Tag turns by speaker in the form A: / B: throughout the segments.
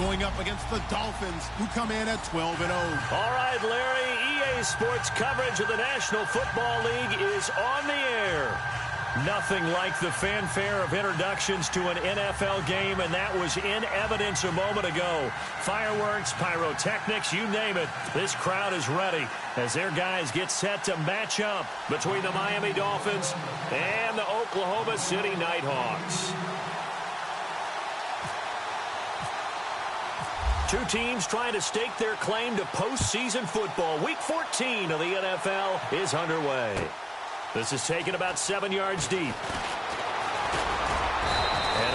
A: going up against the Dolphins, who come in at 12-0.
B: All right, Larry, EA Sports coverage of the National Football League is on the air. Nothing like the fanfare of introductions to an NFL game, and that was in evidence a moment ago. Fireworks, pyrotechnics, you name it. This crowd is ready as their guys get set to match up between the Miami Dolphins and the Oklahoma City Nighthawks. Two teams trying to stake their claim to postseason football. Week 14 of the NFL is underway. This is taken about 7 yards deep. And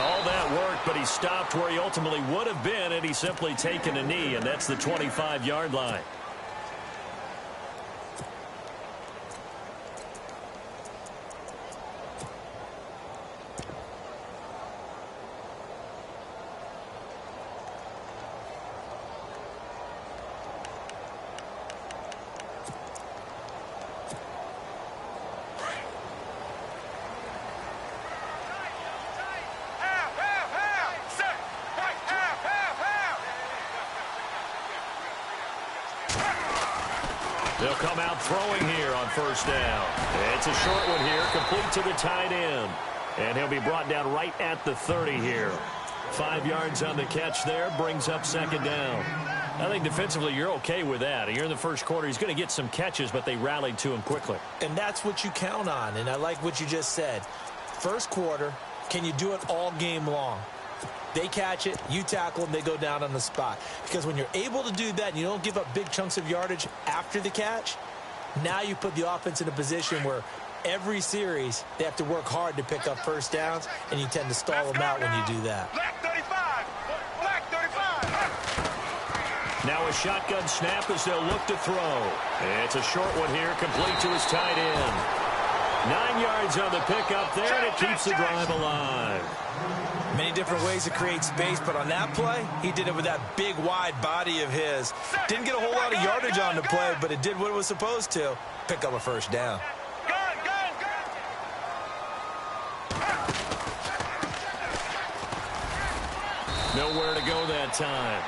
B: all that work, but he stopped where he ultimately would have been had he simply taken a knee, and that's the 25-yard line. They'll come out throwing here on first down. It's a short one here, complete to the tight end. And he'll be brought down right at the 30 here. 5 yards on the catch there, brings up second down. I think defensively you're okay with that. Here in the first quarter, he's going to get some catches, but they rallied to him quickly.
C: And that's what you count on, and I like what you just said. First quarter, can you do it all game long? They catch it, you tackle them, they go down on the spot. Because when you're able to do that and you don't give up big chunks of yardage after the catch, now you put the offense in a position where every series they have to work hard to pick up first downs, and you tend to stall them out when you do that.
D: Black 35! Black 35!
B: Now a shotgun snap as they'll look to throw. It's a short one here, complete to his tight end. 9 yards on the pickup there, and it keeps the drive alive.
C: Many different ways to create space, but on that play, he did it with that big, wide body of his. Didn't get a whole lot of yardage on the play, but it did what it was supposed to. Pick up a first down.
B: Nowhere to go that time.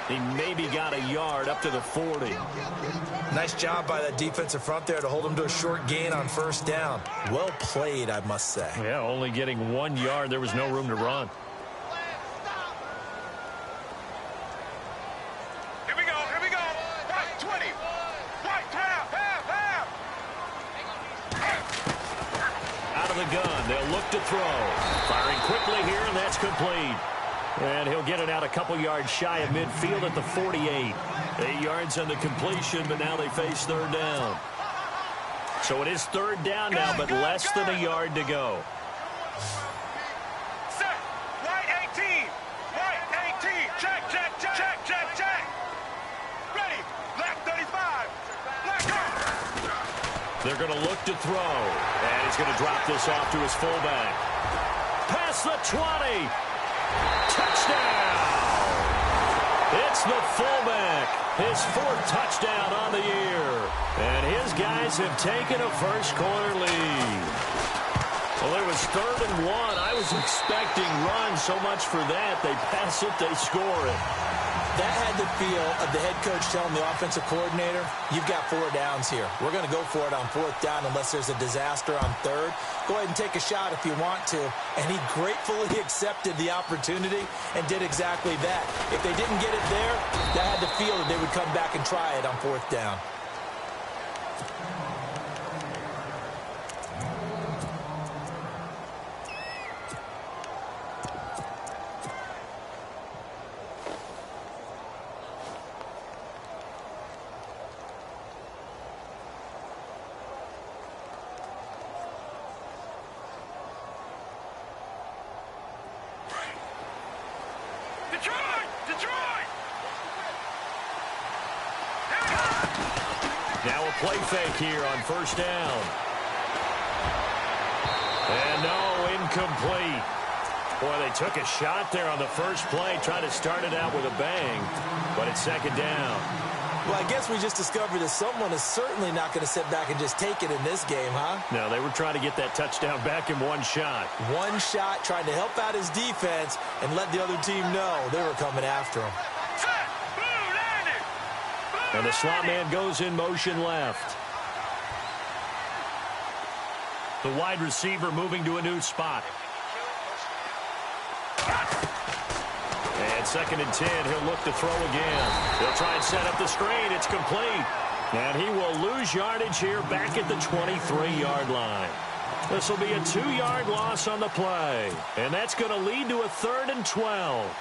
B: He maybe got a yard up to the 40.
C: Nice job by that defensive front there to hold him to a short gain on first down. Well played, I must say.
B: Yeah, only getting 1 yard. There was no room to run.
D: Here we go, here we go. Right 20. Right half.
B: Out of the gun, they'll look to throw. Firing quickly here, and that's complete. And he'll get it out a couple yards shy of midfield at the 48. 8 yards on the completion, but now they face third down. So it is third down now, but less than a yard to go.
D: Set. Right 18. Right 18. Check. Ready. Black 35. Black.
B: They're going to look to throw. And he's going to drop this off to his fullback. Past the 20. Touchdown! It's the fullback. His fourth touchdown on the year. And his guys have taken a first quarter lead. Well, it was 3rd and 1. I was expecting runs, so much for that. They pass it, they score it.
C: That had the feel of the head coach telling the offensive coordinator, you've got 4 downs here. We're going to go for it on 4th down unless there's a disaster on 3rd. Go ahead and take a shot if you want to. And he gratefully accepted the opportunity and did exactly that. If they didn't get it there, that had the feel that they would come back and try it on 4th down.
B: Now a play fake here on first down. And no, incomplete. Boy, they took a shot there on the first play, trying to start it out with a bang, but it's second down.
C: Well, I guess we just discovered that someone is certainly not going to sit back and just take it in this game, huh?
B: No, they were trying to get that touchdown back in one shot.
C: One shot, trying to help out his defense and let the other team know they were coming after him.
B: And the slot man goes in motion left. The wide receiver moving to a new spot. And 2nd and 10, he'll look to throw again. He'll try and set up the screen. It's complete. And he will lose yardage here back at the 23-yard line. This will be a 2-yard loss on the play. And that's going to lead to a 3rd and 12.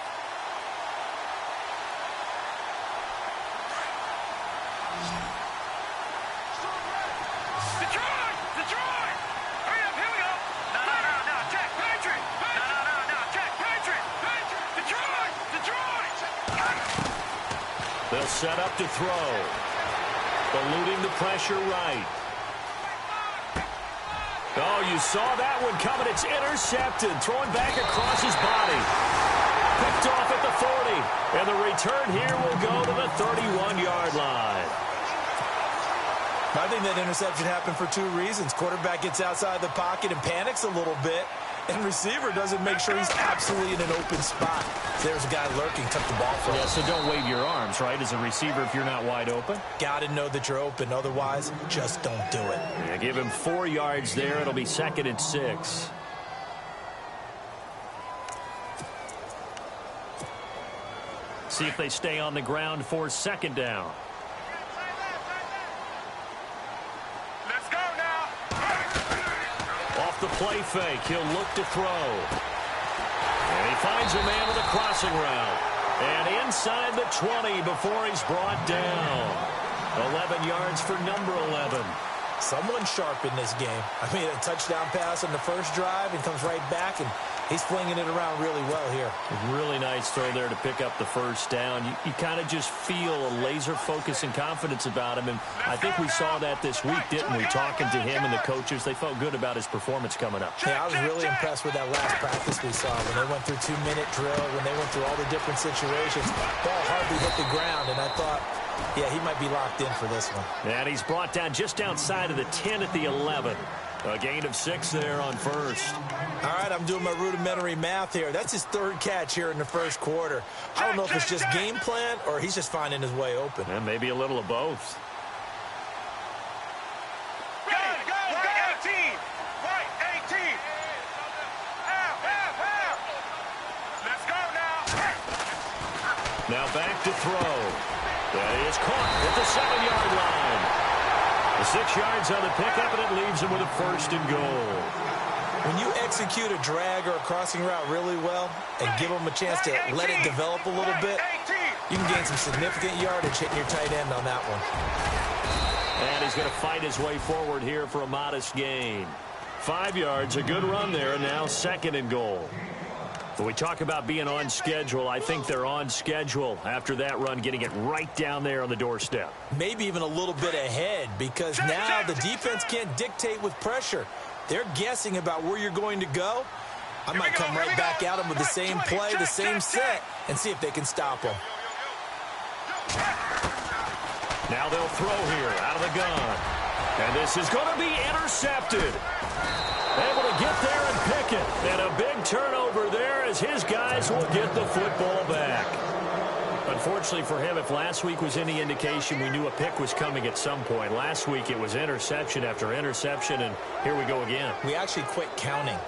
B: They'll set up to throw. Eluding the pressure right. Oh, you saw that one coming. It's intercepted. Throwing back across his body. Picked off at the 40. And the return here will go to the 31-yard line.
C: I think that interception happened for 2 reasons. Quarterback gets outside the pocket and panics a little bit. And receiver doesn't make sure he's absolutely in an open spot. There's a guy lurking, took the ball from him.
B: Yeah, so don't wave your arms, right, as a receiver if you're not wide open.
C: Got to know that you're open. Otherwise, just don't do it.
B: Yeah, give him 4 yards there. It'll be 2nd and 6. See if they stay on the ground for 2nd down.
D: Let's go now.
B: Off the play fake, he'll look to throw. And he finds a man with a crossing route. And inside the 20 before he's brought down. 11 yards for number 11.
C: Someone sharp in this game. I mean, a touchdown pass on the first drive and comes right back, and he's flinging it around really well here.
B: Really nice throw there to pick up the first down. You kind of just feel a laser focus and confidence about him, and I think we saw that this week, didn't we? Talking to him and the coaches, they felt good about his performance coming up.
C: Yeah, I was really impressed with that last practice we saw when they went through 2-minute drill, when they went through all the different situations. Ball hardly hit the ground, and I thought, yeah, he might be locked in for this one.
B: And he's brought down just outside of the 10 at the 11. A gain of 6 there on first.
C: All right, I'm doing my rudimentary math here. That's his 3rd catch here in the first quarter. I don't know if it's just game plan or he's just finding his way open.
B: And maybe a little of both.
D: Right 18. Right 18. Half. Let's go now.
B: Now back to throw. That is caught at the 7-yard line. The 6 yards on the pickup, and it leaves him with a 1st and goal.
C: When you execute a drag or a crossing route really well and give them a chance to let it develop a little bit, you can gain some significant yardage hitting your tight end on that one.
B: And he's going to fight his way forward here for a modest gain. 5 yards, a good run there, and now 2nd and goal. When we talk about being on schedule, I think they're on schedule after that run, getting it right down there on the doorstep.
C: Maybe even a little bit ahead, because now the defense can't dictate with pressure. They're guessing about where you're going to go. I might come right back at them with the same play, the same set, and see if they can stop them.
B: Now they'll throw here out of the gun. And this is going to be intercepted. Able to get there and pick it. And a big turnover there as his guys will get the football back. Unfortunately for him, if last week was any indication, we knew a pick was coming at some point. Last week it was interception after interception, and here we go again.
C: We actually quit counting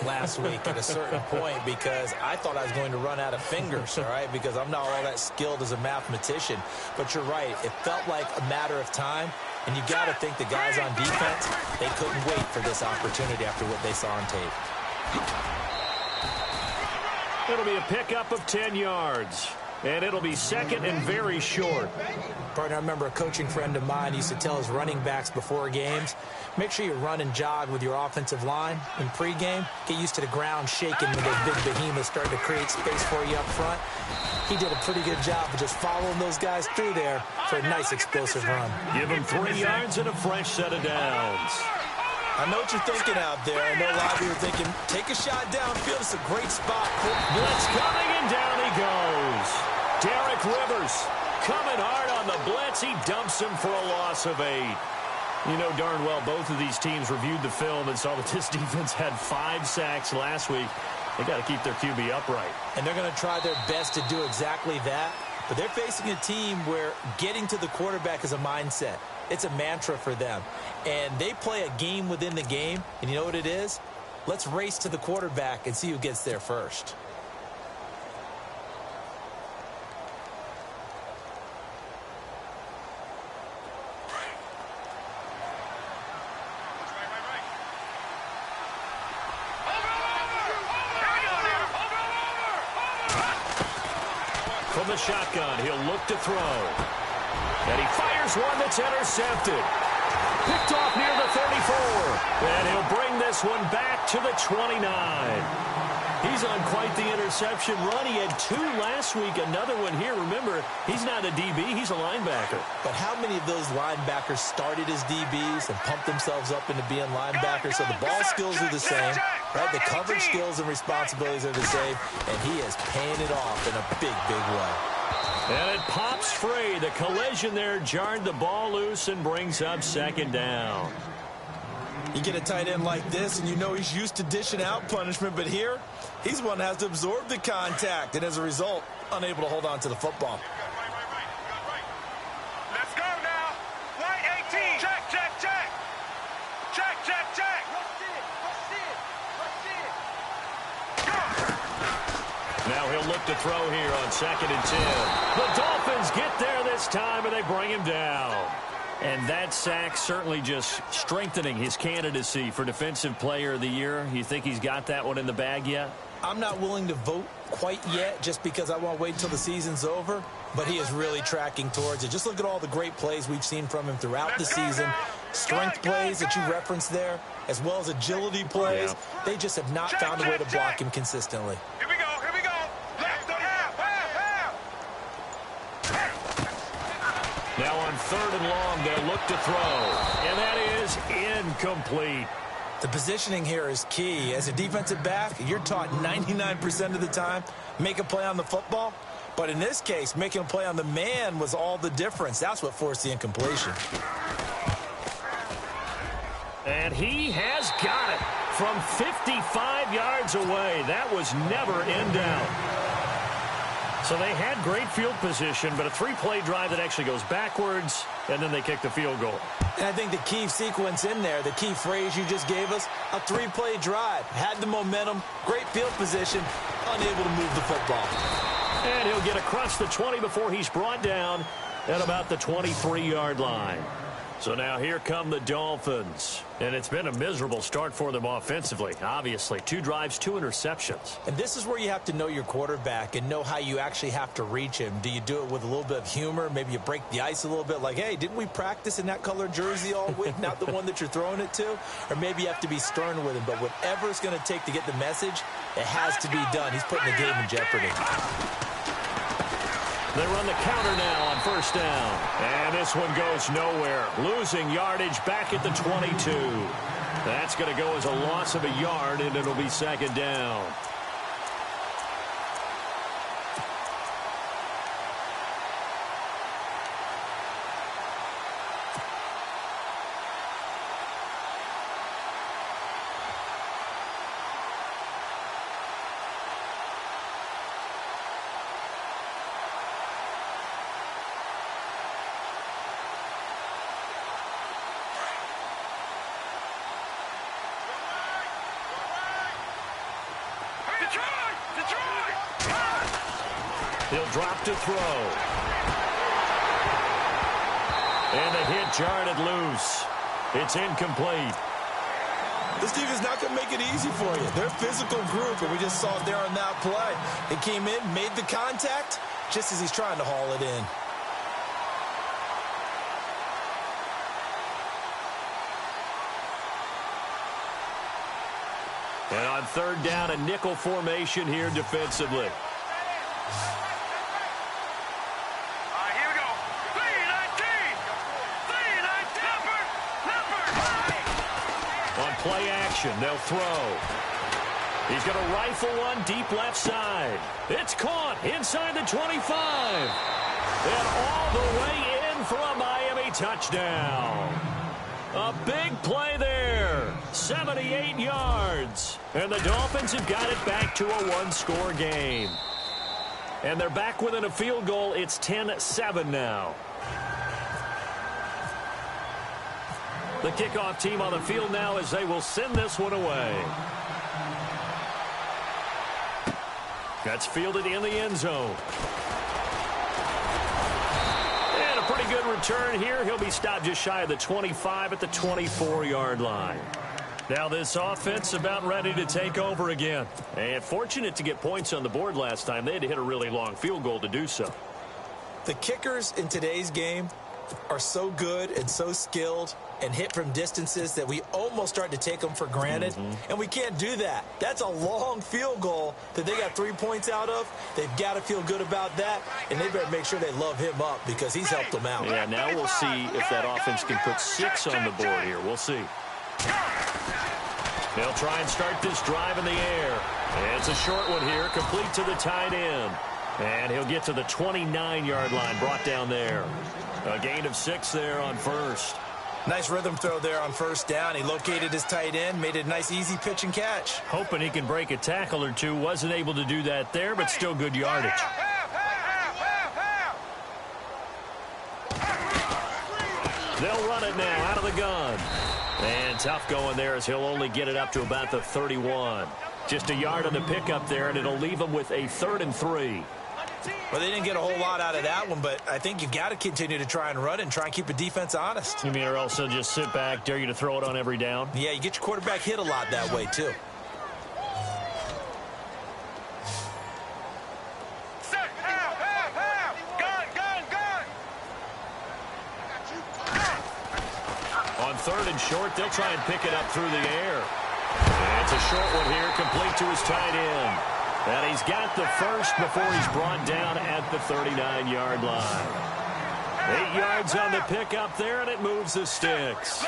C: last week at a certain point because I thought I was going to run out of fingers, all right, because I'm not all that skilled as a mathematician. But you're right. It felt like a matter of time. And you got to think the guys on defense, they couldn't wait for this opportunity after what they saw on tape.
B: It'll be a pickup of 10 yards. And it'll be 2nd and very short.
C: Partner, I remember a coaching friend of mine used to tell his running backs before games, make sure you run and jog with your offensive line in pregame. Get used to the ground shaking when those big behemoths start to create space for you up front. He did a pretty good job of just following those guys through there for a nice explosive run.
B: Give him 3 yards and a fresh set of downs.
C: I know what you're thinking out there. I know a lot of you are thinking, take a shot downfield. It's a great spot.
B: Blitz coming, and down he goes. Derek Rivers coming hard on the blitz. He dumps him for a loss of 8. You know darn well both of these teams reviewed the film and saw that this defense had 5 sacks last week. They got to keep their QB upright.
C: And they're going to try their best to do exactly that. But they're facing a team where getting to the quarterback is a mindset. It's a mantra for them. And they play a game within the game. And you know what it is? Let's race to the quarterback and see who gets there first.
B: From the shotgun, he'll look to throw. And he fires one that's intercepted. Picked off near the 34. And he'll bring this one back to the 29. He's on quite the interception run. He had 2 last week, another one here. Remember, he's not a DB, he's a linebacker.
C: But how many of those linebackers started as DBs and pumped themselves up into being linebackers? So the ball skills are the same, right? The coverage skills and responsibilities are the same, and he is paying it off in a big, big way.
B: And it pops free. The collision there jarred the ball loose and brings up 2nd down.
C: You get a tight end like this, and you know he's used to dishing out punishment, but here, he's one that has to absorb the contact, and as a result, unable to hold on to the football.
D: Let's go now. White 18. Check, check, check. Check, check, check.
B: Now he'll look to throw here on 2nd and 10. The Dolphins get there this time, and they bring him down. And that sack certainly just strengthening his candidacy for Defensive Player of the Year. You think he's got that one in the bag yet?
C: I'm not willing to vote quite yet just because I want to wait until the season's over, but he is really tracking towards it. Just look at all the great plays we've seen from him throughout the season. Strength plays that you referenced there, as well as agility plays. Yeah. They just have not found a way to block him consistently.
D: Here we go, here we go. Left the half.
B: Now on 3rd and long, they'll look to throw. And that is incomplete.
C: The positioning here is key. As a defensive back, you're taught 99% of the time, make a play on the football. But in this case, making a play on the man was all the difference. That's what forced the incompletion.
B: And he has got it from 55 yards away. That was never in doubt. So they had great field position, but a 3-play drive that actually goes backwards, and then they kick the field goal.
C: And I think the key sequence in there, the key phrase you just gave us, a 3-play drive. Had the momentum, great field position, unable to move the football.
B: And he'll get across the 20 before he's brought down at about the 23-yard line. So now here come the Dolphins. And it's been a miserable start for them offensively. Obviously, 2 drives, 2 interceptions.
C: And this is where you have to know your quarterback and know how you actually have to reach him. Do you do it with a little bit of humor? Maybe you break the ice a little bit like, hey, didn't we practice in that color jersey all week, not the one that you're throwing it to? Or maybe you have to be stern with him. But whatever it's going to take to get the message, it has to be done. He's putting the game in jeopardy.
B: They run the counter now on 1st down. And this one goes nowhere. Losing yardage back at the 22. That's going to go as a loss of a yard, and it'll be 2nd down. He'll drop to throw. And the hit jarred it loose. It's incomplete.
C: This team is not going to make it easy for you. They're a physical group, and we just saw it there on that play. It came in, made the contact, just as he's trying to haul it in.
B: And on 3rd down, a nickel formation here defensively.
D: Here we go. 3-19.
B: On play action, they'll throw. He's going to rifle one deep left side. It's caught inside the 25. And all the way in for a Miami touchdown. A big play there. 78 yards. And the Dolphins have got it back to a one-score game. And they're back within a field goal. It's 10-7 now. The kickoff team on the field now as they will send this one away. That's fielded in the end zone. And a pretty good return here. He'll be stopped just shy of the 25 at the 24-yard line. Now this offense about ready to take over again. And fortunate to get points on the board last time. They had to hit a really long field goal to do so.
C: The kickers in today's game are so good and so skilled and hit from distances that we almost start to take them for granted. And we can't do that. That's a long field goal that they got 3 points out of. They've got to feel good about that, and they better make sure they love him up because he's helped them out.
B: Yeah, now we'll see if that offense can put 6 on the board here. We'll see. They'll try and start this drive in the air. And it's a short one here, complete to the tight end. And he'll get to the 29-yard line, brought down there. A gain of 6 there on first.
C: Nice rhythm throw there on first down. He located his tight end, made it a nice, easy pitch and catch.
B: Hoping he can break a tackle or two. Wasn't able to do that there, but still good yardage. They'll run it now out of the gun. And tough going there as he'll only get it up to about the 31. Just a yard on the pickup there, and it'll leave him with a 3rd and 3.
C: Well, they didn't get a whole lot out of that one, but I think you've got to continue to try and run it and try and keep the defense honest.
B: You mean or else they'll just sit back, dare you to throw it on every down?
C: Yeah, you get your quarterback hit a lot that way, too.
D: Set, half. Gun.
B: On 3rd and short, they'll try and pick it up through the air. And it's a short one here, complete to his tight end. And he's got the first before he's brought down at the 39-yard line. 8 yards on the pickup there, and it moves the sticks.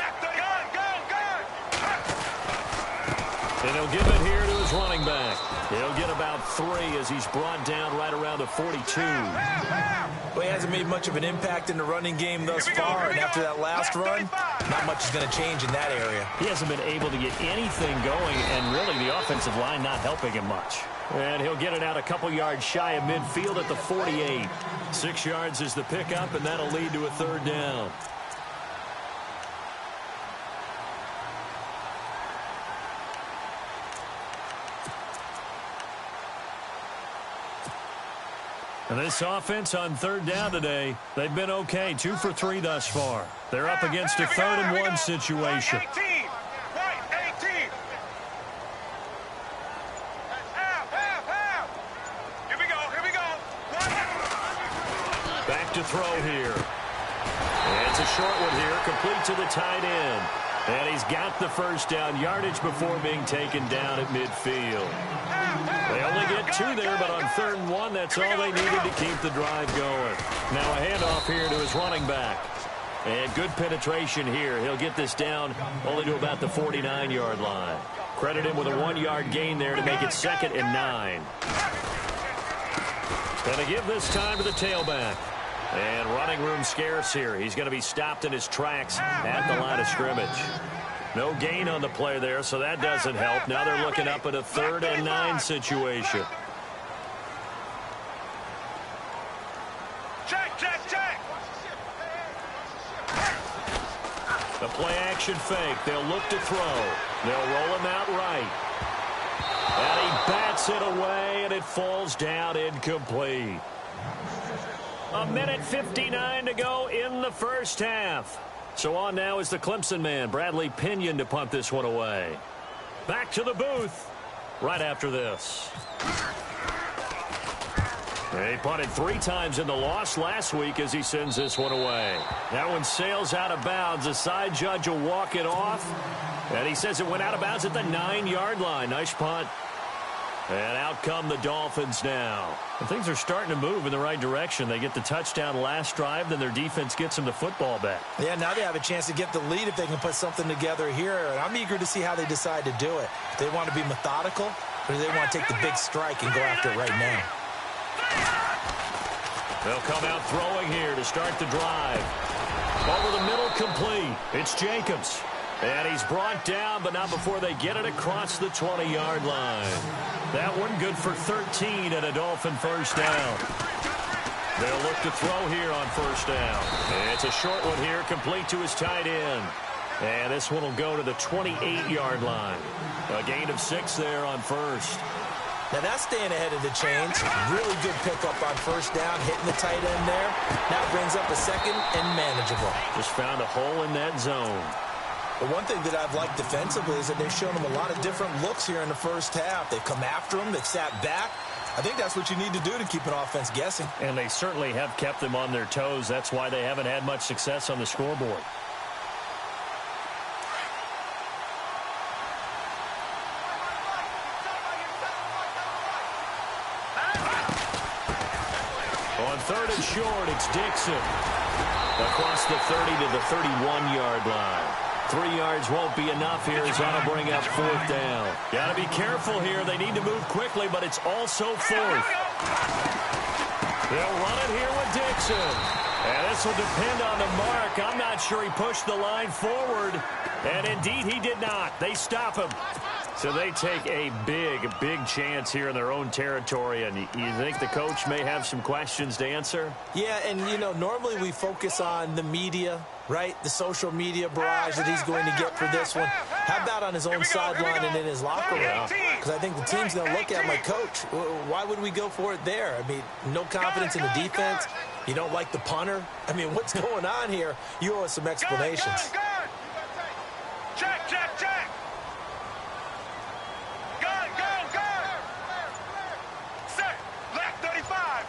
B: And he'll give it here to his running back. He'll get about 3 as he's brought down right around the 42.
C: Well, he hasn't made much of an impact in the running game thus far, and after that last run, not much is going to change in that area.
B: He hasn't been able to get anything going, and really the offensive line not helping him much. And he'll get it out a couple yards shy of midfield at the 48. 6 yards is the pickup, and that'll lead to a 3rd down. And this offense on 3rd down today, they've been okay. 2 for 3 thus far. They're up against a 3rd and 1 situation. To throw here. And it's a short one here, complete to the tight end. And he's got the first down yardage before being taken down at midfield. They only get 2 there, but on 3rd and 1, that's all they needed to keep the drive going. Now a handoff here to his running back. And good penetration here. He'll get this down only to about the 49-yard line. Credit him with a 1-yard gain there to make it 2nd and 9. And to give this time to the tailback. And running room scarce here. He's going to be stopped in his tracks at the line of scrimmage. No gain on the play there, so that doesn't help. Now they're looking up at a 3rd and 9 situation.
D: Check.
B: The play action fake. They'll look to throw. They'll roll him out right. And he bats it away, and it falls down incomplete. 1:59 to go in the first half. So on now is the Clemson man, Bradley Pinion, to punt this one away. Back to the booth right after this. He punted 3 times in the loss last week as he sends this one away. That one sails out of bounds. The side judge will walk it off. And he says it went out of bounds at the 9-yard line. Nice punt. And out come the Dolphins now. And things are starting to move in the right direction. They get the touchdown last drive, then their defense gets them the football back.
C: Yeah, now they have a chance to get the lead if they can put something together here. And I'm eager to see how they decide to do it. Do they want to be methodical, or do they want to take the big strike and go after it right now?
B: They'll come out throwing here to start the drive. Over the middle, complete. It's Jacobs. And he's brought down, but not before they get it across the 20-yard line. That one good for 13 and a Dolphin first down. They'll look to throw here on first down. It's a short one here, complete to his tight end. And this one will go to the 28-yard line. A gain of 6 there on first.
C: Now that's staying ahead of the chains. Really good pickup on first down, hitting the tight end there. Now brings up a second and manageable.
B: Just found a hole in that zone.
C: The one thing that I've liked defensively is that they've shown them a lot of different looks here in the first half. They've come after them. They've sat back. I think that's what you need to do to keep an offense guessing.
B: And they certainly have kept them on their toes. That's why they haven't had much success on the scoreboard. On third and short, it's Dixon. Across the 30 to the 31-yard line. 3 yards won't be enough here as that'll bring up fourth down. Got to be careful here. They need to move quickly, but it's also fourth. They'll run it here with Dixon. And this will depend on the mark. I'm not sure he pushed the line forward. And indeed, he did not. They stop him. So they take a big chance here in their own territory. And you think the coach may have some questions to answer?
C: Yeah, and, you know, normally we focus on the media, right? The social media barrage that he's going to get for this one. How about on his own sideline and in his locker room? Because I think the team's going to look at my coach. Why would we go for it there? I mean, no confidence in the defense. You don't like the punter. I mean, what's going on here? You owe us some explanations.
D: Check, check, check. Gun. Set. Black 35.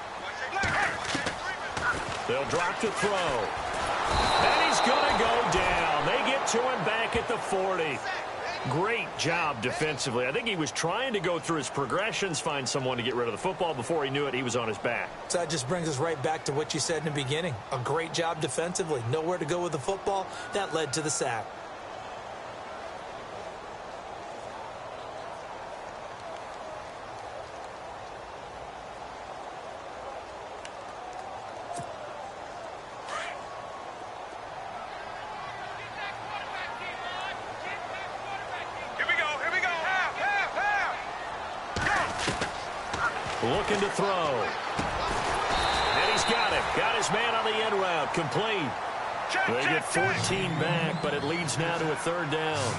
B: They'll drop to throw. And he's going to go down. They get to him back at the 40. Great job defensively. I think he was trying to go through his progressions, find someone to get rid of the football. Before he knew it, he was on his back.
C: So that just brings us right back to what you said in the beginning. A great job defensively. Nowhere to go with the football. That led to the sack.
B: Looking to throw. And he's got it. Got his man on the end route. Complete. They get 14 back, but it leads now to a third down.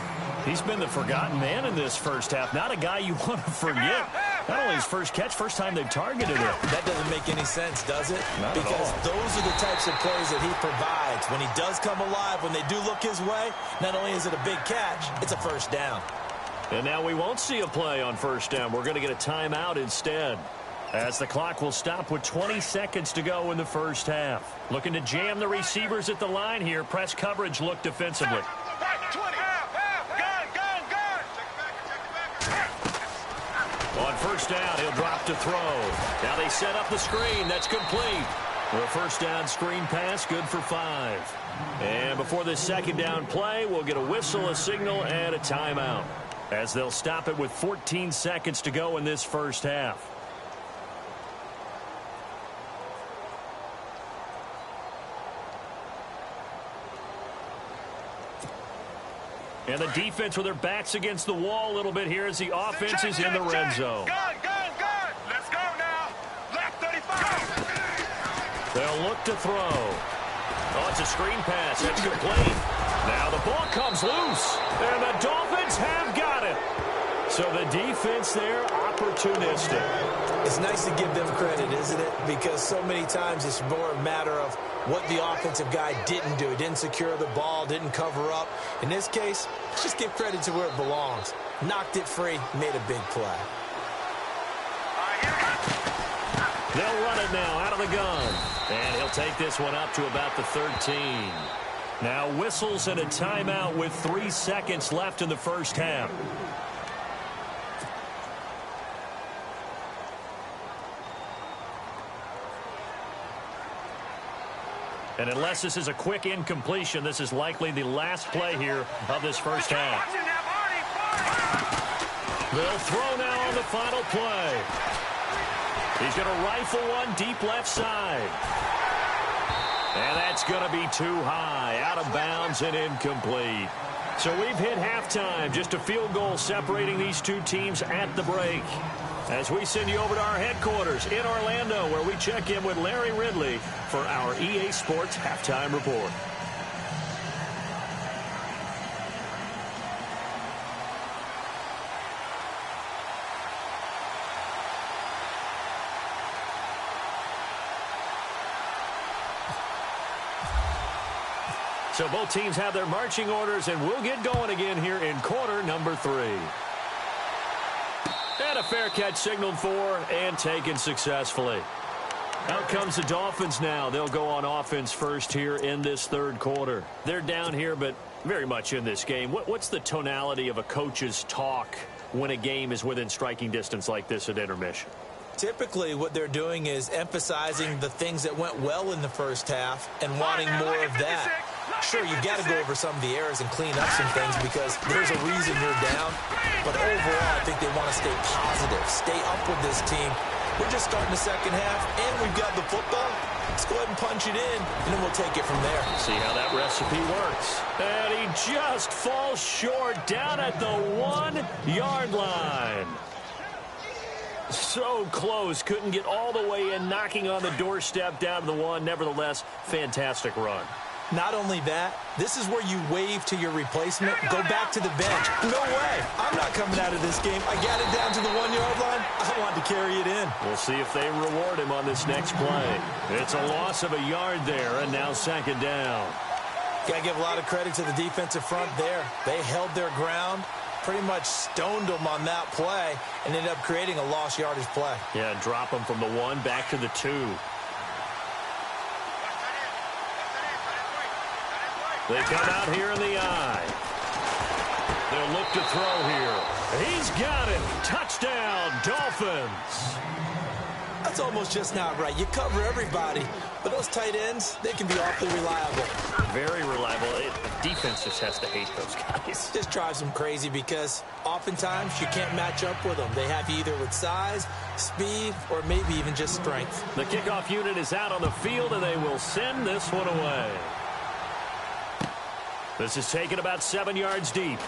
B: He's been the forgotten man in this first half. Not a guy you want to forget. Not only his first catch, first time they've targeted him.
C: That doesn't make any sense, does it?
B: Not
C: because
B: at all.
C: Those are the types of plays that he provides. When he does come alive, when they do look his way, not only is it a big catch, it's a first down.
B: And now we won't see a play on first down. We're going to get a timeout instead, as the clock will stop with 20 seconds to go in the first half. Looking to jam the receivers at the line here. Press coverage look defensively. On first down, he'll drop to throw. Now they set up the screen. That's complete. The first down screen pass, good for 5. And before this second down play, we'll get a whistle, a signal, and a timeout, as they'll stop it with 14 seconds to go in this first half. And the defense with their backs against the wall a little bit here as the offense is in the red zone.
D: Gun. Let's go now. Black 35.
B: They'll look to throw. Oh, it's a screen pass. That's complete. Now the ball comes loose, and the Dolphins have got it. So the defense there, opportunistic.
C: It's nice to give them credit, isn't it? Because so many times it's more a matter of what the offensive guy didn't do. He didn't secure the ball, didn't cover up. In this case, just give credit to where it belongs. Knocked it free, made a big play.
B: They'll run it now out of the gun. And he'll take this one up to about the 13. Now whistles and a timeout with 3 seconds left in the first half. And unless this is a quick incompletion, this is likely the last play here of this first half. They'll throw now on the final play. He's going to rifle one deep left side. And that's going to be too high, out of bounds and incomplete. So we've hit halftime, just a field goal separating these two teams at the break. As we send you over to our headquarters in Orlando, where we check in with Larry Ridley for our EA Sports Halftime Report. So both teams have their marching orders, and we'll get going again here in quarter number 3. And a fair catch signaled for and taken successfully. Out comes the Dolphins now. They'll go on offense first here in this third quarter. They're down here, but very much in this game. What's the tonality of a coach's talk when a game is within striking distance like this at intermission?
C: Typically, what they're doing is emphasizing the things that went well in the first half and wanting more of that. Sure, you've got to go over some of the errors and clean up some things because there's a reason you're down. But overall, I think they want to stay positive, stay up with this team. We're just starting the second half, and we've got the football. Let's go ahead and punch it in, and then we'll take it from there.
B: See how that recipe works. And he just falls short down at the 1-yard line. So close, couldn't get all the way in, knocking on the doorstep down to the 1. Nevertheless, fantastic run.
C: Not only that, this is where you wave to your replacement, go back to the bench. No way. I'm not coming out of this game. I got it down to the 1-yard line. I wanted to carry it in.
B: We'll see if they reward him on this next play. It's a loss of a yard there, and now second down.
C: Got to give a lot of credit to the defensive front there. They held their ground, pretty much stoned them on that play, and ended up creating a lost yardage play.
B: Yeah, drop them from the 1 back to the 2. They come out here in the eye. They'll look to throw here. He's got it. Touchdown, Dolphins.
C: That's almost just not right. You cover everybody, but those tight ends, they can be awfully reliable.
B: Very reliable. The defense just has to hate those guys.
C: Just drives them crazy because oftentimes you can't match up with them. They have you either with size, speed, or maybe even just strength.
B: The kickoff unit is out on the field, and they will send this one away. This is taken about 7 yards deep.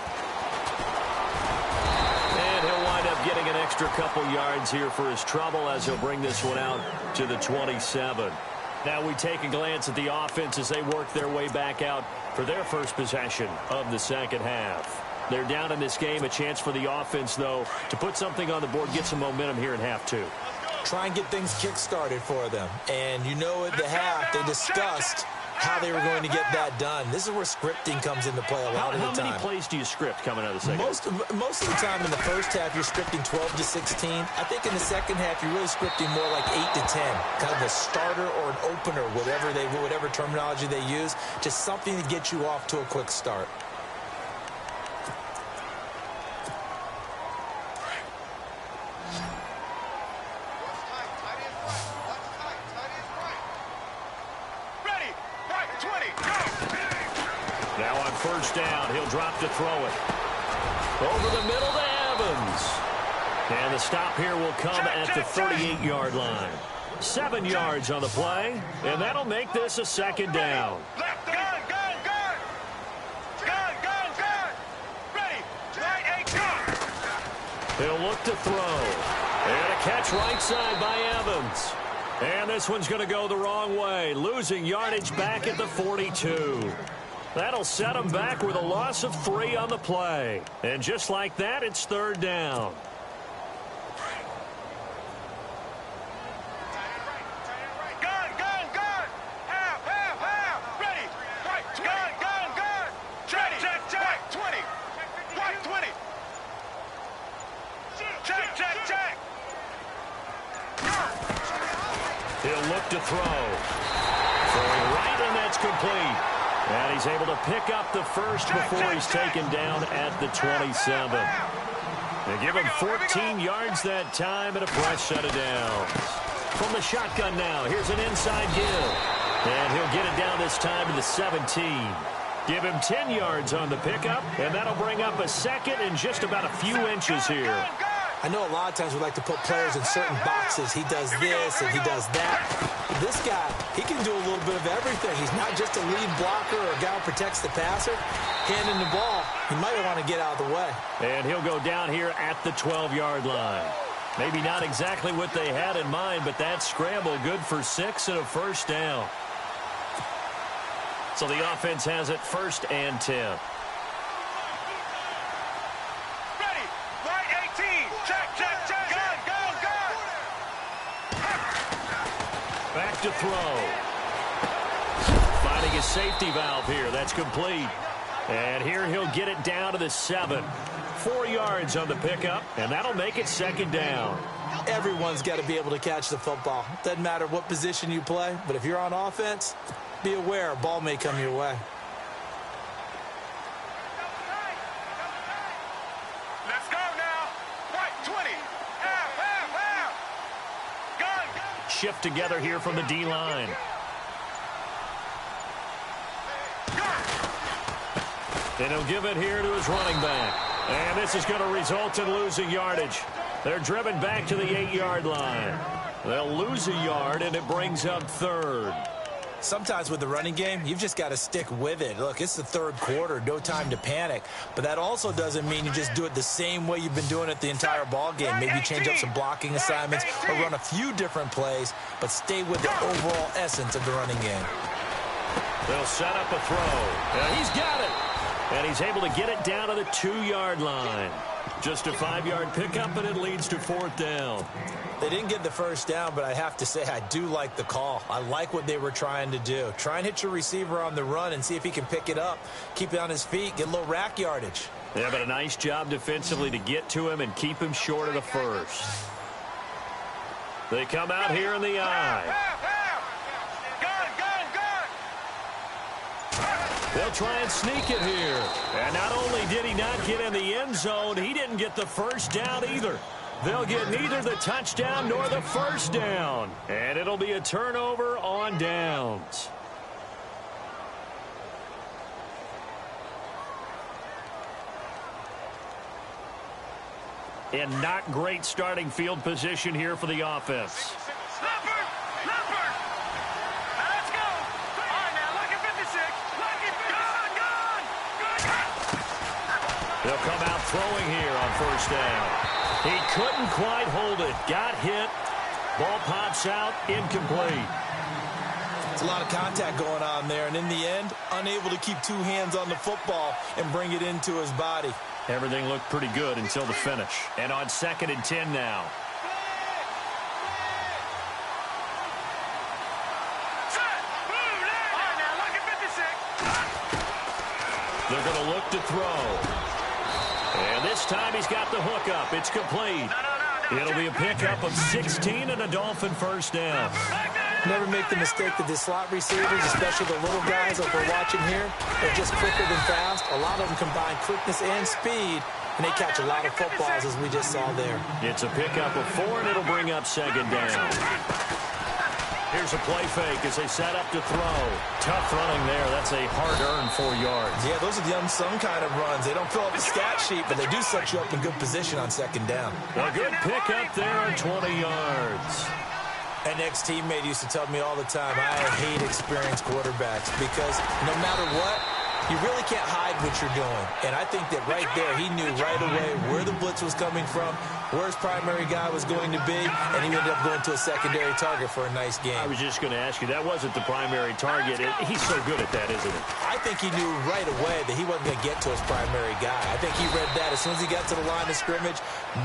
B: And he'll wind up getting an extra couple yards here for his trouble as he'll bring this one out to the 27. Now we take a glance at the offense as they work their way back out for their first possession of the second half. They're down in this game. A chance for the offense, though, to put something on the board, get some momentum here in half 2.
C: Try and get things kick-started for them. And you know at the half, they discussed how they were going to get that done. This is where scripting comes into play a lot of the time.
B: How many plays do you script coming out of the second half?
C: Most of the time in the first half, you're scripting 12 to 16. I think in the second half, you're really scripting more like 8 to 10. Kind of a starter or an opener, whatever terminology they use. Just something to get you off to a quick start.
B: First down, he'll drop to throw it. Over the middle to Evans. And the stop here will come at the 38-yard line. 7 yards on the play, and that'll make this a second down. He'll look to throw. And a catch right side by Evans. And this one's going to go the wrong way, losing yardage back at the 42. That'll set them back with a loss of 3 on the play. And just like that, it's third down. He'll look to throw. Throwing right, and that's complete. And he's able to pick up the first before he's taken down at the 27. They give him 14 yards that time and a fresh set of downs. From the shotgun now, here's an inside give. And he'll get it down this time to the 17. Give him 10 yards on the pickup, and that'll bring up a second and just about a few inches here.
C: I know a lot of times we like to put players in certain boxes. He does this and he does that. This guy, he can do a little bit of everything. He's not just a lead blocker or a guy who protects the passer. Handing the ball, he might want to get out of the way.
B: And he'll go down here at the 12-yard line. Maybe not exactly what they had in mind, but that scramble good for 6 and a first down. So the offense has it 1st and 10.
D: Ready. Right 18. Check, check, check. Gun.
B: Back to throw. Finding his safety valve here. That's complete. And here he'll get it down to the 7. 4 yards on the pickup, and that'll make it 2nd down.
C: Everyone's got to be able to catch the football. Doesn't matter what position you play, but if you're on offense, be aware a ball may come your way.
D: Let's go now. Right 20. Half. Gun.
B: Shift together here from the D-line. And he'll give it here to his running back. And this is going to result in losing yardage. They're driven back to the 8-yard line. They'll lose a yard, and it brings up 3rd.
C: Sometimes with the running game, you've just got to stick with it. Look, it's the 3rd quarter, no time to panic. But that also doesn't mean you just do it the same way you've been doing it the entire ball game. Maybe change up some blocking assignments or run a few different plays, but stay with the overall essence of the running game.
B: They'll set up a throw. And he's got it. And he's able to get it down to the 2-yard line. Just a 5-yard pickup, and it leads to 4th down.
C: They didn't get the first down, but I have to say I do like the call. I like what they were trying to do. Try and hit your receiver on the run and see if he can pick it up. Keep it on his feet, get a little rack yardage.
B: Yeah, but a nice job defensively to get to him and keep him short of the 1st. They come out here in the eye. They'll try and sneak it here. And not only did he not get in the end zone, he didn't get the first down either. They'll get neither the touchdown nor the first down. And it'll be a turnover on downs. And not great starting field position here for the offense. They'll come out throwing here on first down. He couldn't quite hold it. Got hit. Ball pops out. Incomplete.
C: It's a lot of contact going on there, and in the end, unable to keep 2 hands on the football and bring it into his body.
B: Everything looked pretty good until the finish. And on 2nd and 10 now. They're going to look to throw. And this time he's got the hook up. It's complete. It'll be a pickup of 16 and a Dolphin first down.
C: Never make the mistake that the slot receivers, especially the little guys that we're watching here, they're just quicker than fast. A lot of them combine quickness and speed, and they catch a lot of footballs, as we just saw there.
B: It's a pickup of 4, and it'll bring up 2nd down. Here's a play fake as they set up to throw. Tough running there. That's a hard-earned 4 yards.
C: Yeah, those are the unsung kind of runs. They don't fill up the stat sheet, but they do set you up in good position on 2nd down.
B: A good pickup there on 20 yards.
C: An ex-teammate used to tell me all the time, I hate experienced quarterbacks because no matter what, you really can't hide what you're doing. And I think that right there, he knew right away where the blitz was coming from, where his primary guy was going to be, and he ended up going to a secondary target for a nice game.
B: I was just going to ask you, that wasn't the primary target. He's so good at that, isn't he?
C: I think he knew right away that he wasn't going to get to his primary guy. I think he read that as soon as he got to the line of scrimmage,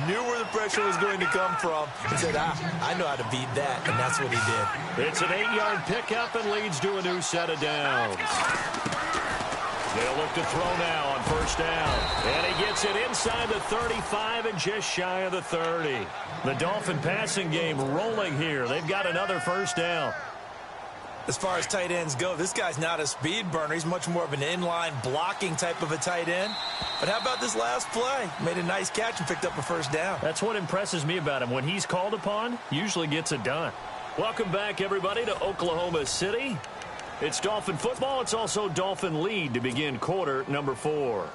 C: knew where the pressure was going to come from, and said, I know how to beat that, and that's what he did.
B: It's an 8-yard pickup and leads to a new set of downs. They'll look to throw now on first down. And he gets it inside the 35 and just shy of the 30. The Dolphin passing game rolling here. They've got another first down.
C: As far as tight ends go, this guy's not a speed burner. He's much more of an inline blocking type of a tight end. But how about this last play? Made a nice catch and picked up a first down.
B: That's what impresses me about him. When he's called upon, usually gets it done. Welcome back, everybody, to Oklahoma City. It's Dolphin football. It's also Dolphin lead to begin quarter number 4.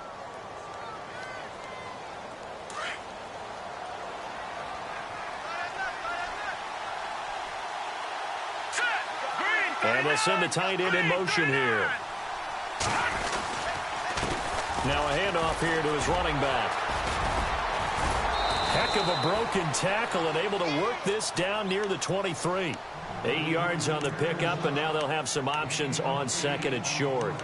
B: they'll send the tight end in motion here. Now a handoff here to his running back. Heck of a broken tackle and able to work this down near the 23. 8 yards on the pickup, and now they'll have some options on 2nd and short.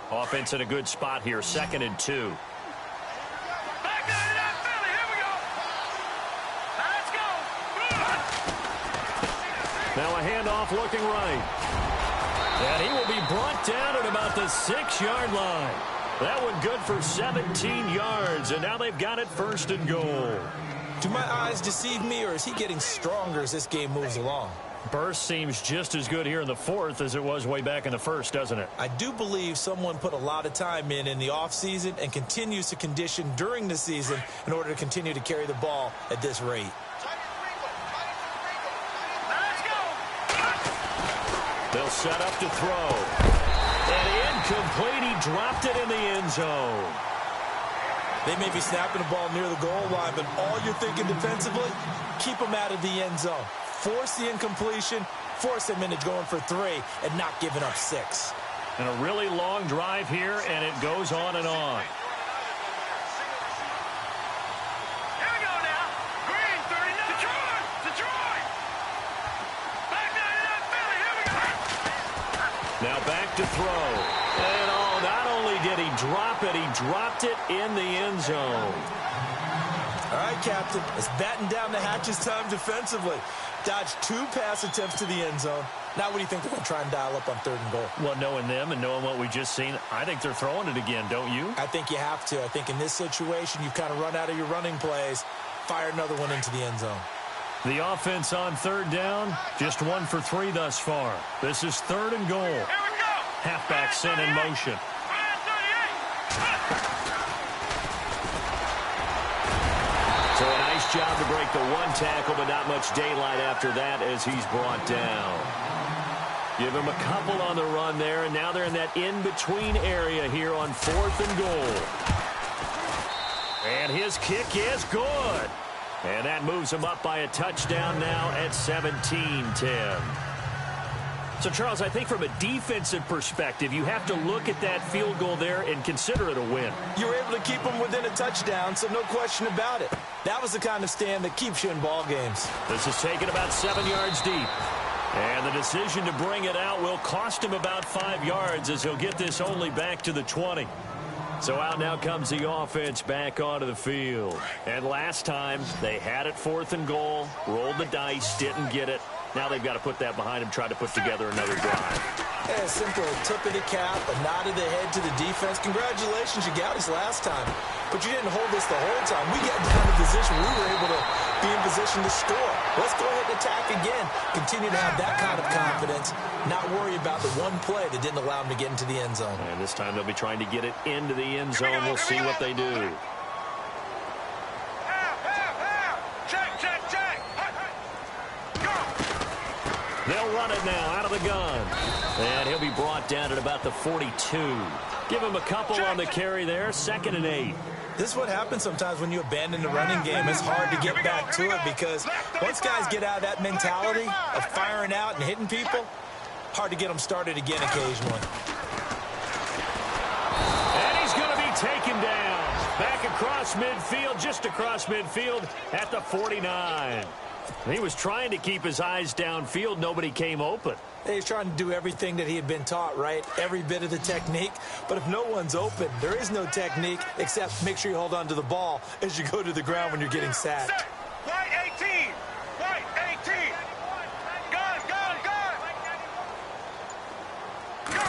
B: Offense in a good spot here, 2nd and 2.
D: Back down to that Philly. Here we go. Now let's go.
B: Now a handoff looking right. And he will be brought down at about the 6-yard line. That one good for 17 yards, and now they've got it 1st and goal.
C: Do my eyes deceive me, or is he getting stronger as this game moves along?
B: Burst seems just as good here in the 4th as it was way back in the 1st, doesn't it?
C: I do believe someone put a lot of time in the offseason and continues to condition during the season in order to continue to carry the ball at this rate.
D: Now let's go.
B: They'll set up to throw. And incomplete. He dropped it in the end zone.
C: They may be snapping the ball near the goal line, but all you're thinking defensively, keep them out of the end zone. Force the incompletion, force them into going for 3, and not giving up 6.
B: And a really long drive here, and it goes on and on.
D: Here we go now. Green, 39. Detroit. Back down to that Philly. Here we go.
B: Now back to throw. And not only did he drop it, he dropped it in the end zone.
C: All right, Captain, it's batten down the hatches time defensively. Dodged 2 pass attempts to the end zone. Now what do you think they're going to try and dial up on 3rd and goal?
B: Well, knowing them and knowing what we just seen, I think they're throwing it again, don't you?
C: I think you have to. I think in this situation, you've kind of run out of your running plays. Fire another one into the end zone.
B: The offense on 3rd down, just 1 for 3 thus far. This is 3rd and goal.
D: Here we go.
B: Halfback sent in motion. So a nice job to break the 1 tackle, but not much daylight after that as he's brought down. Give him a couple on the run there, and now they're in that in-between area here on 4th and goal. And his kick is good. And that moves him up by a touchdown now at 17-10. So, Charles, I think from a defensive perspective, you have to look at that field goal there and consider it a win.
C: You were able to keep them within a touchdown, so no question about it. That was the kind of stand that keeps you in ball games.
B: This is taken about 7 yards deep. And the decision to bring it out will cost him about 5 yards as he'll get this only back to the 20. So out now comes the offense back onto the field. And last time, they had it 4th and goal, rolled the dice, didn't get it. Now they've got to put that behind him, try to put together another drive.
C: Yeah, a simple tip of the cap, a nod of the head to the defense. Congratulations, you got us last time. But you didn't hold us the whole time. We got down to position. We were able to be in position to score. Let's go ahead and attack again. Continue to have that kind of confidence. Not worry about the one play that didn't allow them to get into the end zone.
B: And this time they'll be trying to get it into the end zone. We'll see what they do. They'll run it now out of the gun. And he'll be brought down at about the 42. Give him a couple on the carry there. 2nd and 8.
C: This is what happens sometimes when you abandon the running game. It's hard to get back to it because once guys get out of that mentality of firing out and hitting people, hard to get them started again occasionally.
B: And he's going to be taken down. Back across midfield, just across midfield at the 49. He was trying to keep his eyes downfield. Nobody came open.
C: He's trying to do everything that he had been taught, right? Every bit of the technique. But if no one's open, there is no technique except make sure you hold on to the ball as you go to the ground when you're getting sacked.
D: White 18. White 18. Gun, gun, gun. Go.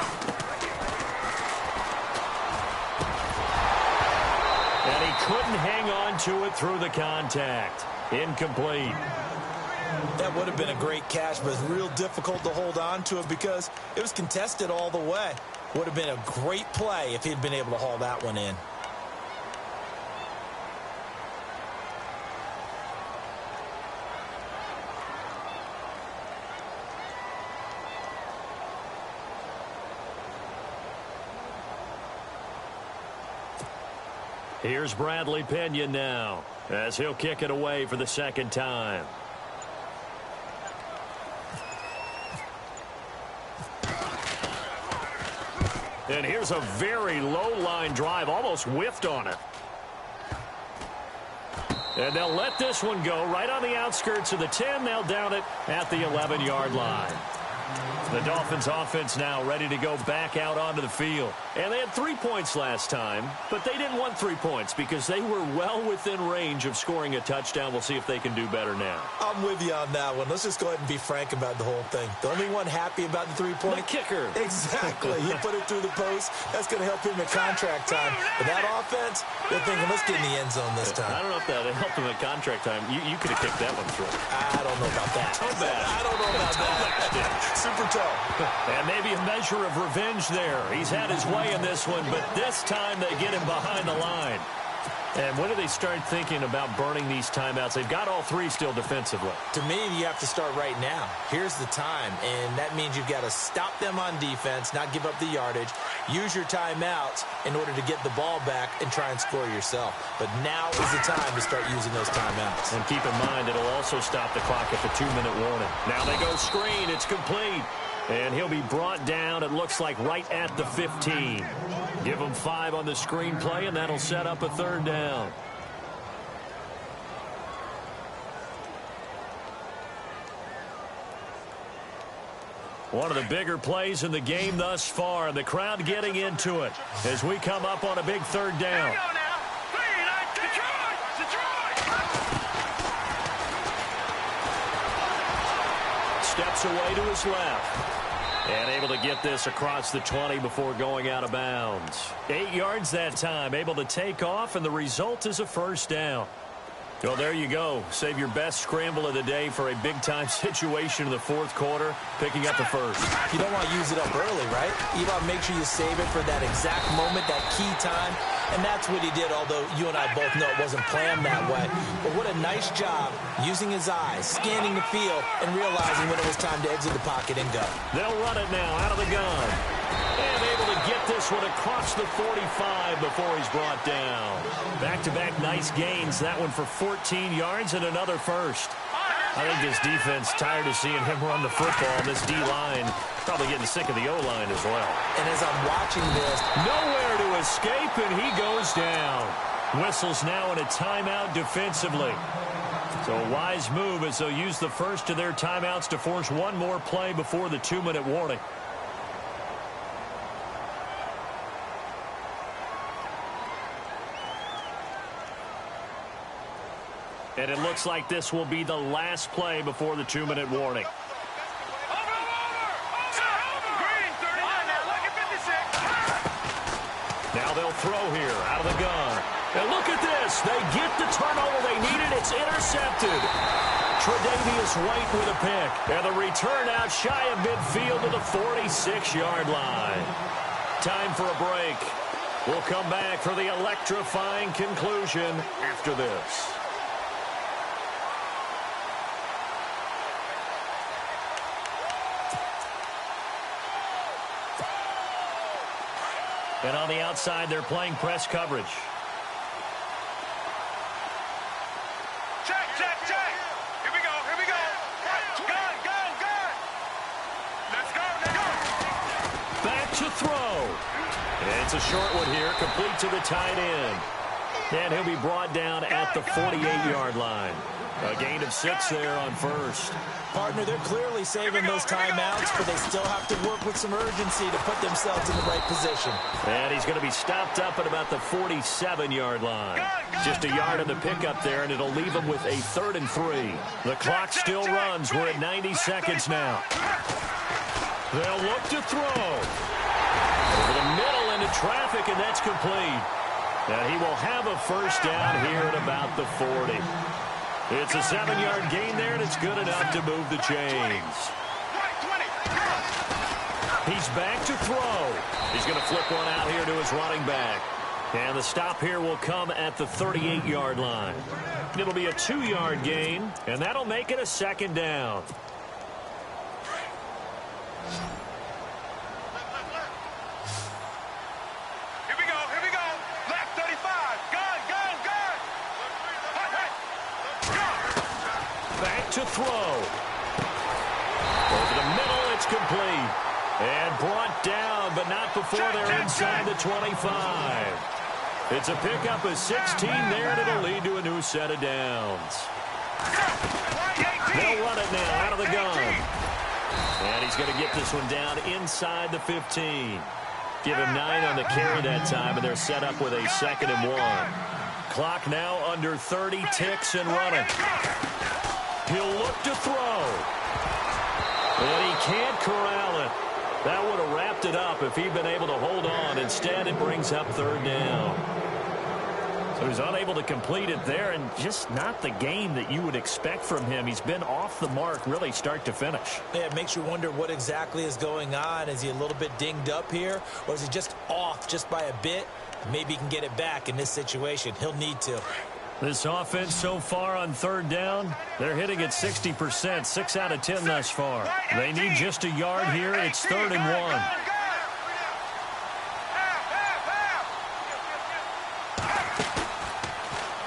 B: And he couldn't hang on to it through the contact. Incomplete.
C: That would have been a great catch, but it's real difficult to hold on to it because it was contested all the way. Would have been a great play if he'd been able to haul that one in.
B: Here's Bradley Pinion now as he'll kick it away for the second time. And here's a very low line drive, almost whiffed on it. And they'll let this one go right on the outskirts of the 10. They'll down it at the 11-yard line. The Dolphins offense now ready to go back out onto the field. And they had 3 points last time, but they didn't want 3 points because they were well within range of scoring a touchdown. We'll see if they can do better now.
C: I'm with you on that one. Let's just go ahead and be frank about the whole thing. The only one happy about the 3-point?
B: The kicker.
C: Exactly. He put it through the post. That's going to help him at contract time. But that offense, they're thinking, let's get in the end zone this time.
B: I don't know if that helped him at contract time. You could have kicked that one through.
C: I don't know about that. I don't know about that. Super tough.
B: And maybe a measure of revenge there. He's had his way in this one, but this time they get him behind the line. And when do they start thinking about burning these timeouts? They've got all three still defensively.
C: To me, you have to start right now. Here's the time, and that means you've got to stop them on defense, not give up the yardage, use your timeouts in order to get the ball back and try and score yourself. But now is the time to start using those timeouts.
B: And keep in mind, it'll also stop the clock at the 2-minute warning. Now they go screen. It's complete. And he'll be brought down, it looks like, right at the 15. Give him 5 on the screenplay, and that'll set up a third down. One of the bigger plays in the game thus far, and the crowd getting into it as we come up on a big third down. Steps away to his left. And able to get this across the 20 before going out of bounds. 8 yards that time, able to take off, and the result is a first down. Well, there you go. Save your best scramble of the day for a big-time situation in the fourth quarter, picking up the first.
C: You don't want to use it up early, right? You want to make sure you save it for that exact moment, that key time. And that's what he did, although you and I both know it wasn't planned that way. But what a nice job using his eyes, scanning the field, and realizing when it was time to exit the pocket and go.
B: They'll run it now out of the gun. And able to get this one across the 45 before he's brought down. Back-to-back nice gains. That one for 14 yards and another first. I think this defense tired of seeing him run the football. This D-line probably getting sick of the O-line as well.
C: And as I'm watching this,
B: nowhere to escape, and he goes down. Whistles now in a timeout defensively. So a wise move as they'll use the first of their timeouts to force one more play before the 2-minute warning. And it looks like this will be the last play before the 2-minute warning. Now they'll throw here out of the gun. And look at this. They get the turnover they needed. It's intercepted. Tre'Davious White with a pick. And the return out shy of midfield to the 46-yard line. Time for a break. We'll come back for the electrifying conclusion after this. And on the outside, they're playing press coverage.
D: Check, check, check. Here we go, here we go. Gun, gun, gun. Let's go, let's go.
B: Back to throw. And it's a short one here, complete to the tight end. And he'll be brought down at the 48-yard line. A gain of 6 there on first.
C: Partner, they're clearly saving those timeouts, but they still have to work with some urgency to put themselves in the right position.
B: And he's going to be stopped up at about the 47-yard line. Just a yard on the pickup there, and it'll leave him with a 3rd and 3. The clock still runs. We're at 90 seconds now. They'll look to throw. Over the middle into traffic, and that's complete. And he will have a first down here at about the 40. It's a 7-yard gain there, and it's good enough to move the chains. He's back to throw. He's going to flip one out here to his running back. And the stop here will come at the 38-yard line. It'll be a 2-yard gain, and that'll make it a 2nd down.
D: Here we go, here we go. Left 35, gun.
B: to throw. Over the middle, it's complete. And brought down, but not before they're inside the 25. It's a pickup of 16 there, and it'll lead to a new set of downs. They'll run it now out of the gun. And he's going to get this one down inside the 15. Give him 9 on the carry that time, and they're set up with a 2nd and 1. Clock now under 30 ticks and running. He'll look to throw. And he can't corral it. That would have wrapped it up if he'd been able to hold on. Instead, it brings up 3rd down. So he's unable to complete it there, and just not the game that you would expect from him. He's been off the mark really start to finish.
C: Yeah, it makes you wonder what exactly is going on. Is he a little bit dinged up here, or is he just off just by a bit? Maybe he can get it back in this situation. He'll need to.
B: This offense so far on 3rd down, they're hitting at 60%, 6 out of 10 thus far. They need just a yard here. It's 3rd and 1.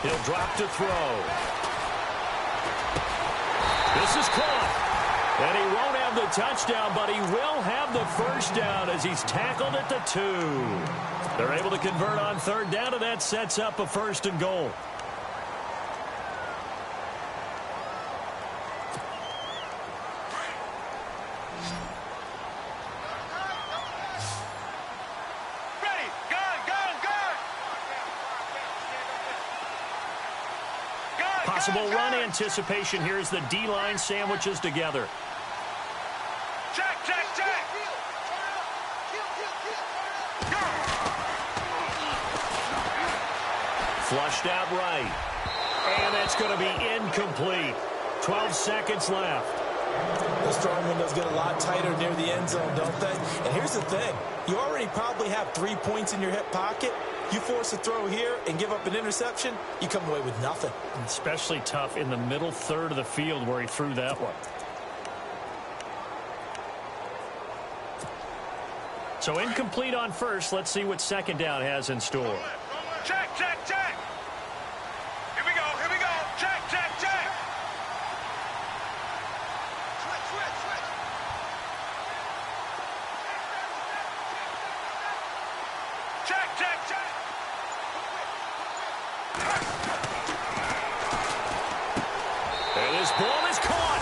B: He'll drop to throw. This is caught. And he won't have the touchdown, but he will have the 1st down as he's tackled at the 2. They're able to convert on 3rd down, and that sets up a 1st and goal. Possible run anticipation here as the D-line sandwiches together.
D: Check, check, check.
B: Flushed out right. And that's going to be incomplete. 12 seconds left.
C: The throwing windows get a lot tighter near the end zone, don't they? And here's the thing. You already probably have 3 points in your hip pocket. You force a throw here and give up an interception, you come away with nothing.
B: Especially tough in the middle 3rd of the field where he threw that one. So incomplete on 1st. Let's see what 2nd down has in store.
D: Check, check, check. Here we go, here we go. Check, check, check. Switch, switch, switch. Check, check, check.
B: And this ball is caught.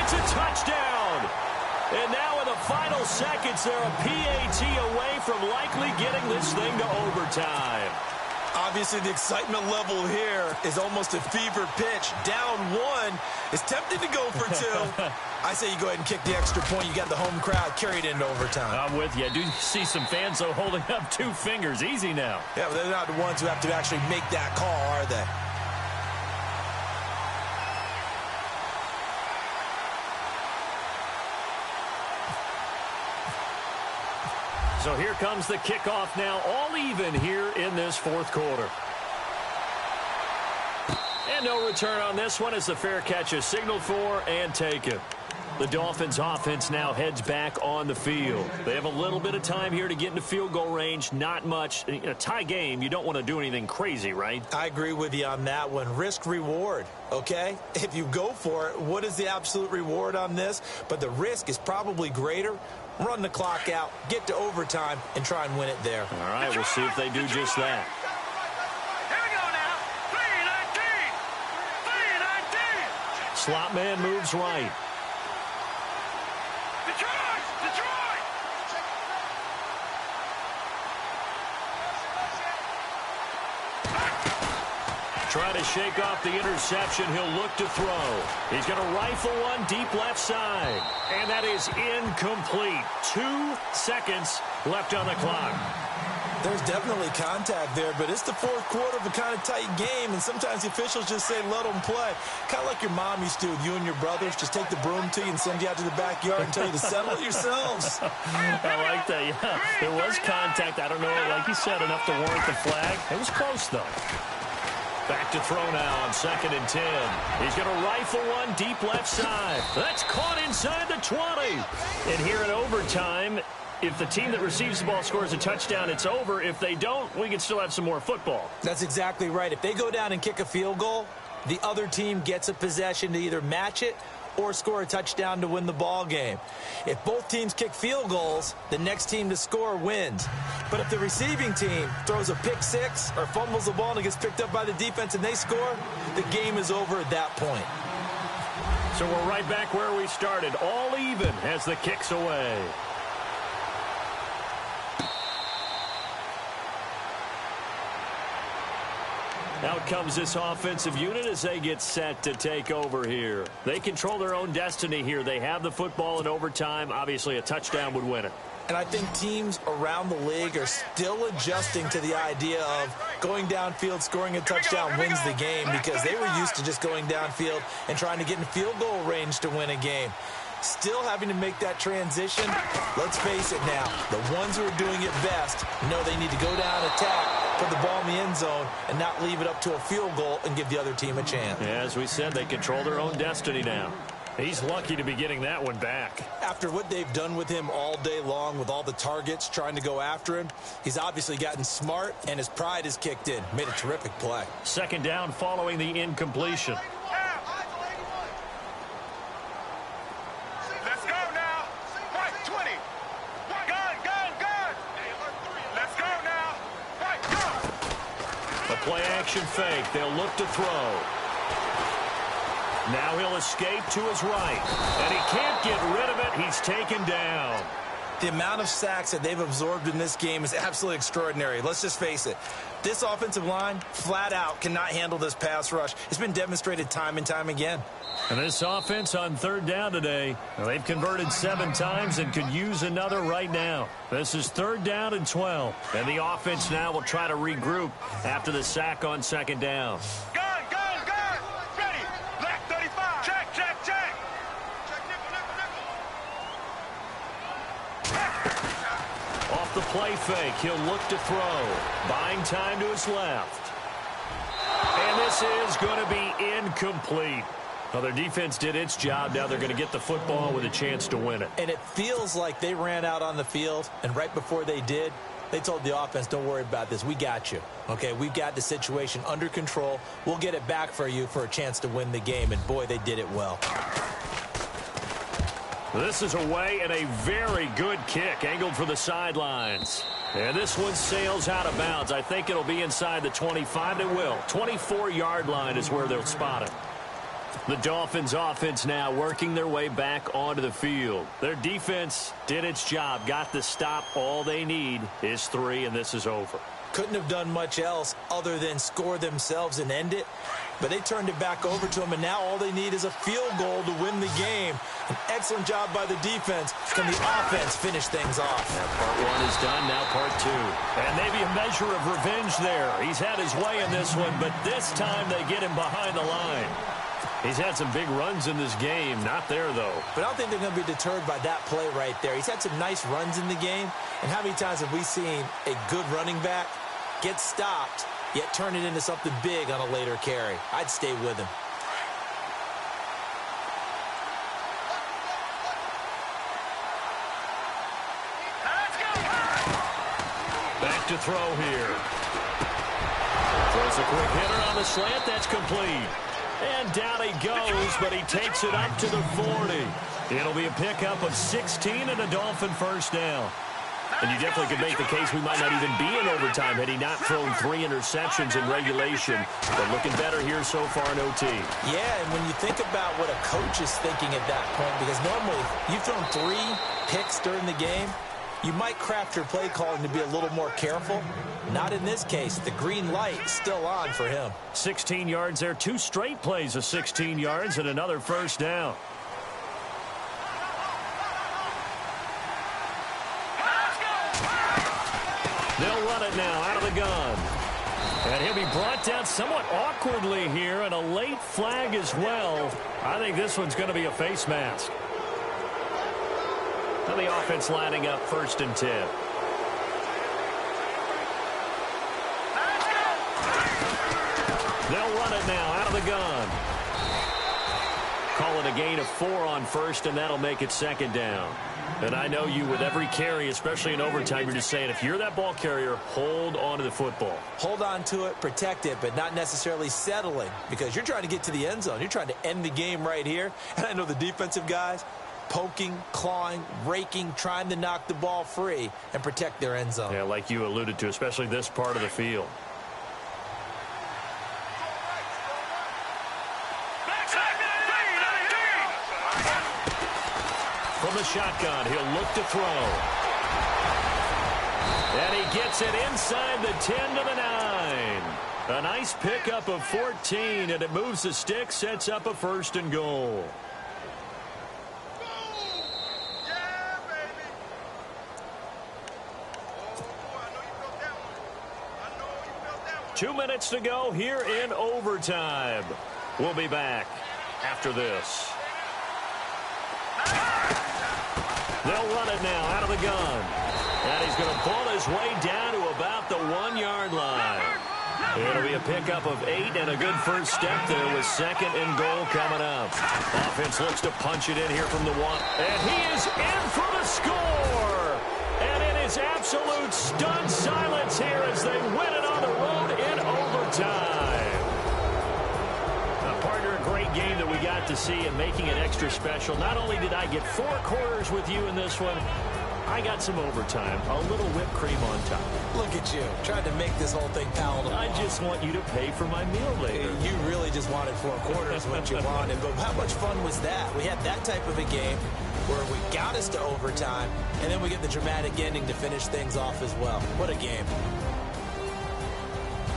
B: It's a touchdown. And now in the final seconds, they're a PAT away from likely getting this thing to overtime.
C: Obviously, the excitement level here is almost a fever pitch. Down 1. It's tempting to go for 2. I say you go ahead and kick the extra point. You got the home crowd carried into overtime.
B: I'm with you. I do see some fans, though, holding up 2 fingers. Easy now.
C: Yeah, but they're not the ones who have to actually make that call, are they?
B: So here comes the kickoff now, all even here in this 4th quarter. And no return on this one as the fair catch is signaled for and taken. The Dolphins offense now heads back on the field. They have a little bit of time here to get into field goal range, not much. In a tie game, you don't want to do anything crazy, right?
C: I agree with you on that one. Risk reward, okay? If you go for it, what is the absolute reward on this? But the risk is probably greater. Run the clock out, get to overtime, and try and win it there.
B: All right, we'll see if they do just that.
D: Here we go now. 3-19. 3-19.
B: Slot man moves right.
D: Detroit! Detroit!
B: Try to shake off the interception. He'll look to throw. He's going to rifle one deep left side. And that is incomplete. 2 seconds left on the clock.
C: There's definitely contact there, but it's the 4th quarter of a kind of tight game, and sometimes the officials just say, let them play. Kind of like your mom used to with you and your brothers. Just take the broom to you and send you out to the backyard and tell you to settle it yourselves.
B: I like that, yeah. There was contact. I don't know, like you said, enough to warrant the flag. It was close, though. Back to throw now on 2nd and 10. He's going to rifle one deep left side. That's caught inside the 20. And here in overtime, if the team that receives the ball scores a touchdown, it's over. If they don't, we can still have some more football.
C: That's exactly right. If they go down and kick a field goal, the other team gets a possession to either match it or score a touchdown to win the ball game. If both teams kick field goals, the next team to score wins. But if the receiving team throws a pick six or fumbles the ball and it gets picked up by the defense and they score, the game is over at that point.
B: So we're right back where we started, all even as the kick's away. Out comes this offensive unit as they get set to take over here. They control their own destiny here. They have the football in overtime. Obviously, a touchdown would win it.
C: And I think teams around the league are still adjusting to the idea of going downfield, scoring a touchdown wins the game, because they were used to just going downfield and trying to get in field goal range to win a game. Still having to make that transition. Let's face it now, the ones who are doing it best know they need to go down, attack, put the ball in the end zone, and not leave it up to a field goal and give the other team a chance.
B: Yeah, as we said, they control their own destiny now. He's lucky to be getting that one back.
C: After what they've done with him all day long, with all the targets trying to go after him, he's obviously gotten smart, and his pride has kicked in. Made a terrific play.
B: Second down following the incompletion.
D: Let's go now. Right, 20. Gun. Let's go now. Right, go.
B: A play action fake. They'll look to throw. Now he'll escape to his right. And he can't get rid of it. He's taken down.
C: The amount of sacks that they've absorbed in this game is absolutely extraordinary. Let's just face it. This offensive line, flat out, cannot handle this pass rush. It's been demonstrated time and time again.
B: And this offense on third down today, they've converted 7 times and could use another right now. This is third down and 12. And the offense now will try to regroup after the sack on second down.
D: Gun. Ready. Black 35. Check.
B: Off the play fake, he'll look to throw. Buying time to his left. And this is going to be incomplete. Well, their defense did its job. Now they're going to get the football with a chance to win it.
C: And it feels like they ran out on the field, and right before they did, they told the offense, don't worry about this. We got you. Okay, we've got the situation under control. We'll get it back for you for a chance to win the game. And, boy, they did it well.
B: This is away and a very good kick, angled for the sidelines. And this one sails out of bounds. I think it'll be inside the 25. It will. 24-yard line is where they'll spot it. The Dolphins offense now working their way back onto the field. Their defense did its job, got the stop. All they need is 3, and this is over.
C: Couldn't have done much else other than score themselves and end it. But they turned it back over to them, and now all they need is a field goal to win the game. An excellent job by the defense. Can the offense finish things off?
B: Part 1 is done, now part 2. And maybe a measure of revenge there. He's had his way in this one, but this time they get him behind the line. He's had some big runs in this game. Not there, though.
C: But I don't think they're going to be deterred by that play right there. He's had some nice runs in the game. And how many times have we seen a good running back get stopped, yet turn it into something big on a later carry? I'd stay with him.
B: Back to throw here. Throws a quick hitter on the slant. That's complete. And down he goes, but he takes it up to the 40. It'll be a pickup of 16 and a Dolphin first down. And you definitely could make the case we might not even be in overtime had he not thrown 3 interceptions in regulation. But looking better here so far in OT.
C: Yeah, and when you think about what a coach is thinking at that point, because normally you've thrown 3 picks during the game, you might craft your play calling to be a little more careful. Not in this case. The green light still on for him.
B: 16 yards there. 2 straight plays of 16 yards and another first down. They'll run it now out of the gun. And he'll be brought down somewhat awkwardly here, and a late flag as well. I think this one's going to be a face mask. Now the offense lining up 1st and 10. They'll run it now out of the gun. Call and a gain of 4 on first, and that'll make it second down. And I know you, with every carry, especially in overtime, you're just saying, if you're that ball carrier, hold on to the football.
C: Hold on to it, protect it, but not necessarily settling, because you're trying to get to the end zone. You're trying to end the game right here. And I know the defensive guys poking, clawing, raking, trying to knock the ball free and protect their end zone.
B: Yeah, like you alluded to, especially this part of the field. From the shotgun, he'll look to throw. And he gets it inside the 10 to the 9. A nice pickup of 14, and it moves the stick, sets up a 1st and goal.
D: Yeah, baby.
B: 2 minutes to go here in overtime. We'll be back after this. They'll run it now out of the gun. And he's going to pull his way down to about the 1-yard line. It'll be a pickup of 8 and a good first step there with 2nd and goal coming up. Offense looks to punch it in here from the 1. And he is in for the score. And it is absolute stunned silence here as they win it on the road in overtime. Partner, a great game that we got to see and making it extra special. Not only did I get 4 quarters with you in this one, I got some overtime, a little whipped cream on top.
C: Look at you, trying to make this whole thing palatable.
B: I just want you to pay for my meal later.
C: You really just wanted 4 quarters, what you wanted. But how much fun was that? We had that type of a game where we got us to overtime, and then we get the dramatic ending to finish things off as well. What a game.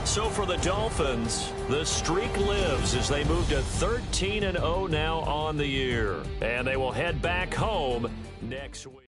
B: So for the Dolphins, the streak lives as they move to 13-0 now on the year. And they will head back home next week.